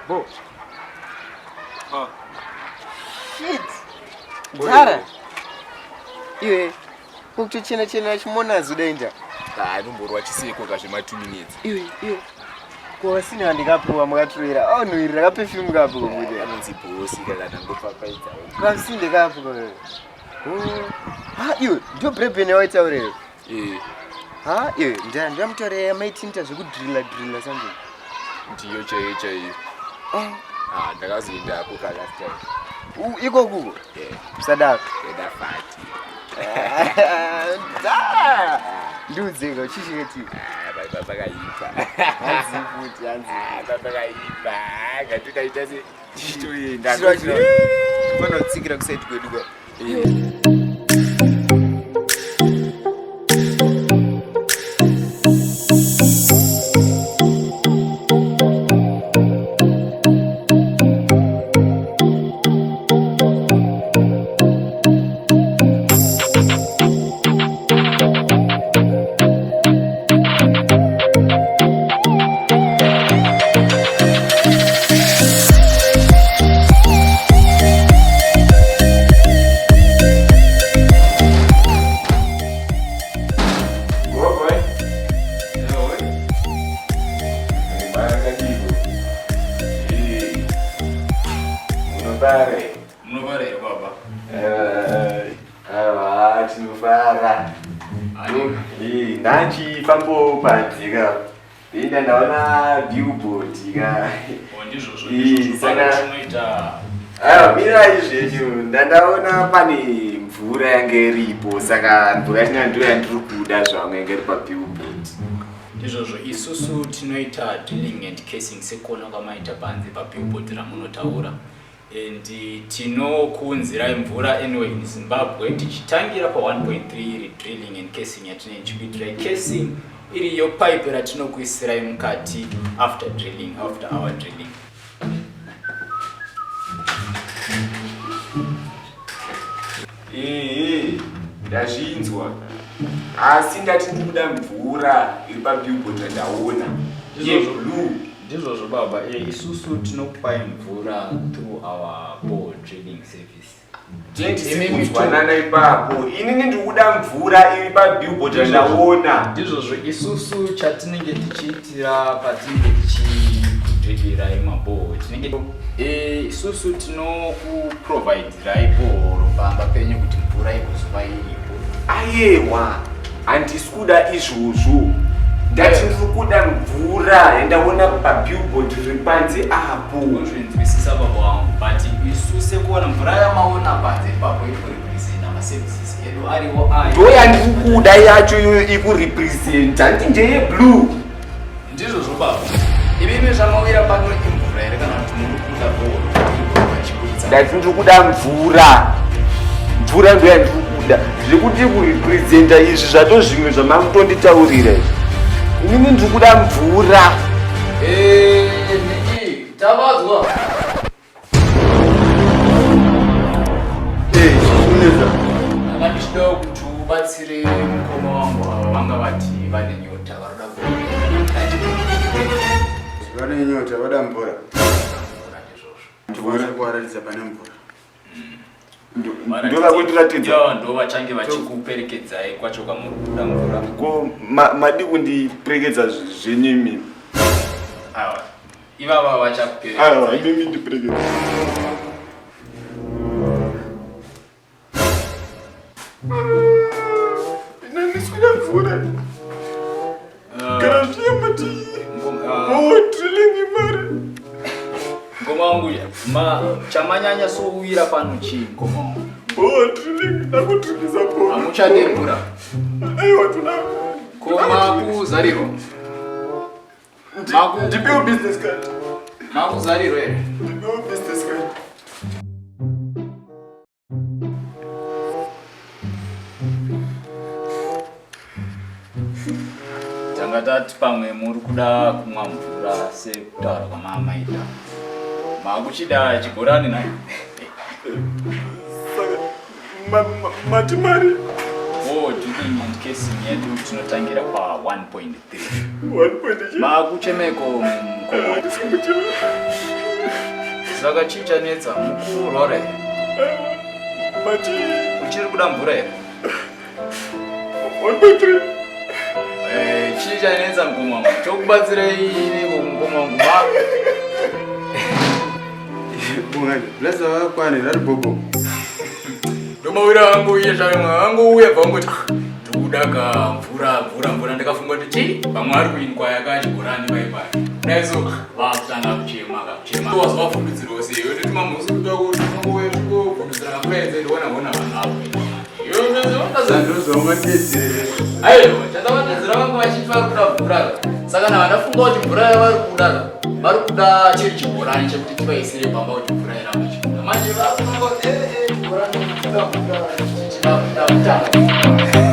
Bo. Shit. Zara. Iwe. Kukuchena chena chimona zudainja. Nomborwa chiseko kazvema 2 minutes. Iwe. Kwa sina ndikapuwa makatrera. Oh no, ira perfume kapo kuti anonzi bosi kana ndangopapaidza. Kwasinde kapo ko. Iwe, ndo brebe waitaure. Iwe, ndamutore maitinta zvekudrilla sanje. Ndiyo chaiyo. Ndakazoenda kuka last time. Iko kuko? Sadaka. Ndafati. Ndudzeka chichiketi. Baba kaipa. Hanzi. Baba kaipa. Ngatukaita se chitoenda. Fana tsikira kusaiti kwedu kwa. Munobare baba. Tinofara. Ndanchi fambo panzika. Ndinda ndaona billboard ka. Ndizvo saka zvinoita. Mira izvenyu ndandaona pane mvura yange iripo saka mvura tina ndo yandiri kuda zvangu yange iri pabillboard. Ndizvozvo isusu tinoita drilling and casing sekona kwamaita panze pabillboard ramunotaura. And tinokuunzirai mvura anyway in Zimbabwe tichitangira pa 1.3 iri drilling and casing yatinochikuitirai casing iri yo pipe ratinokuisirai mukati after our drilling. Ndazvinzwa. Asi ndati ndikuda mvura iri pabillboard randaona. Blue. Ndizvozvo baba, isusu tinokupai mvura through our bore drilling service. Tinokudzwanana ipapo. Inini ndikuda mvura iri pabillboard randaona. Ndizvozvo isusu chatinenge tichiitira patinenge tichidrilirai mabore. Isusu tinokuproviderai bore pamba penyu kuti mvura ikuzova iripo. Ayewa, handisi kuda izvozvo. Ndati ndikuda mvura yandaona pabillboard riri panze apo. Unzwisisa baba wangu, but isu sekuona mvura yamaona panze ipapo ikurepresenta maservices edu ariwo ayo. Ndo yandikuda yacho ikurepresenta, handiti ndeyeblue. Ndizvozvo baba. Ivimi zvamawira pano imvura here kana kuti muri kuda bhoro. Ndati ndikuda mvura. Mvura ndo yandikuda. Zvekuti kurepresenta izvi zvato zvimwe zvamakutonditaurira izvi. Inini ndikuda mvura. Niki, tabadzwa. Zvineza. Ndakandishida kuti ubatsire mukoma wangu ava vanga vati vane nyota varoda vane nyota vada mvura. Ndizvozvo. Kuvaratidza pane mvura. Ndo vakundiratidza. Ndo vachange vachikuperekedzai kwacho kwamuri kuda mvura. Ko madi kundiperekedza zvenyu mimi. Ivava vachakuperekedza. Mimi ndiperekedza. Ndisikuda mvura. Kana zviyamati. Drilling mari. Ngoma wangu chamanyanya souwira pano chii ngoma wangu. Drilling ndakudrilliza po. Amuchade mvura. Aiwa tuna. Koma kuzariro. Ndipewo business card. Makuzariro here. Ndipewo business card. Tangatati pamwe muri kuda kumwa mvura sekutaura kwamamaita. Makuchida chigorani nayo. Mati mari. Drilling and casing yedu tinotangira pa 1.3. 1.3. Makuchemeko Saka chichanetsa mukuru rore. Uchiri kuda mvura here? 1.3. Chichanetsa mukoma. Chokubatsirei mukoma nguma. Bungani, bless wakwane rari bobo. Ndomawira wangu iye zvamwe wangu uye bva ndudaka mvura ndakafunga kuti chi vamwe vari kuinkwa yakachigorani vaipai naizo vakutanga kuchema wazovafumbidzirawo sei yoti timamusi kutokuvundudzira kakuedze ndiona vanhu avo Ndozvaungatedzere. aiwa chandavatedzera vange vachifa vari kuda mvura saka nava ndafunga kuti mvura yavari kuda vari kuda chiri chigorani chekuti tivaisire pamba kuti mvura irambe chifuda manje vakuda kuti gorani chichivakuda kutanga